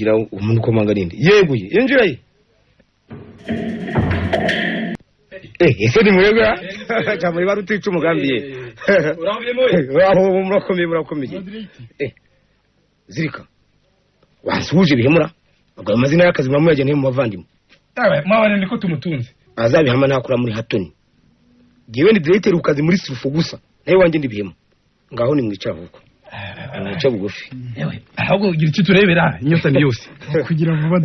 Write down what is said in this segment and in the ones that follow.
kugira umuntu ukomanga ninde yeguye injira ese ni mwebwe cyangwa muri barutica umugambi ye murakomeye zirika wasuje bihemura bagwa amazina y'akazi mwamujyanye mu bavandimwe mwabane niko tumutunze azabihama ntakura muri hatoni giwe ni directeur ukazi muri sirufu gusa nayo wanje ndibihema ngaho ni mwicara huko mwica bugufi ahubwo ugira iki turebera inyota ni yose kugira vuba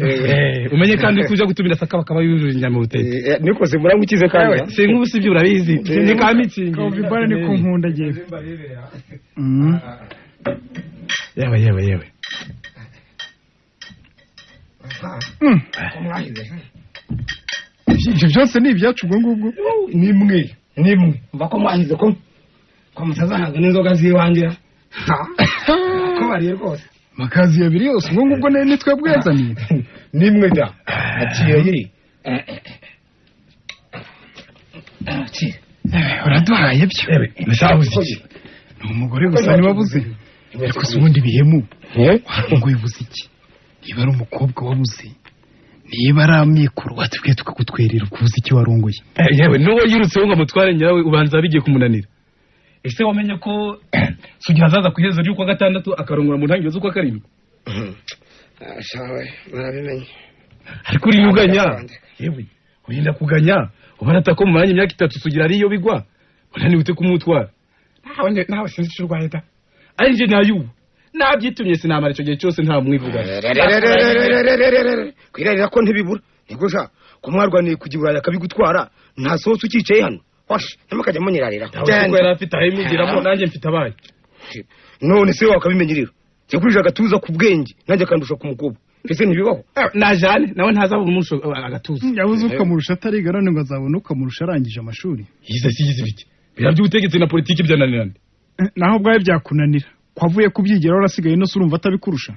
umenye kandi kuja gutumira saka bakaba yujuje inyama utete niko se murangukize kandi se nk'ubusi byo urabizi ni kamitsingi kavibara ni kunkunda giye yewe ibyo byose ni ibyacu ubwo ngubwo nimwe bako mwahize ko musazanaga n'inzoga ziwangira ko bariye rwose makazi abiri yose ubwo ngubwo ni twebwe yazaniye nimwe da aciye yiri uraduhaye byo nasabuze iki ni umugore gusa niwe wabuze ariko se ubundi bihemu ngo yibuze iki niba ari umukobwa wabuze niba ari amikoro watubwiye tukagutwerera ukubuze iki warongoye yewe n'uwo yirutseho ngo amutware nyirawe ubanza bigiye kumunanira ese wamenye ko sugira azaza ku iherezo ry'ukwa gatandatu akarongora mu ntangiriro z'ukwa karindwi shawe murabimenye ariko uri uganya yewe urinda kuganya ubarata ko mu mwanya imyaka 3 sugira ariyo bigwa unaniwe ute kumutwara nawe sinzi icyo urwahita ari nje nayu nabyitumye sinamara icyo gihe cyose nta mwivuga kwirarira ko ntibibura nigusha kumwarwaniye kugibura akabigutwara nta soso ukicaye hano hosh namakajya munyirarira cyangwa yari afite ahimugiramo nanjye mfite abaye none se wakabimenyerera cyakurije agatuza ku bwenge nanjye kandusha ku mukobwa ese ntibibaho najane nawe ntazabona umunsi agatuza yabuze ukamurusha atariga none ngo azabona ukamurusha arangije amashuri yize biki bira by'ubutegetsi na politiki byananirana naho bwaye byakunanira kwavuye kubyigeraho urasigaye no surumva atabikurusha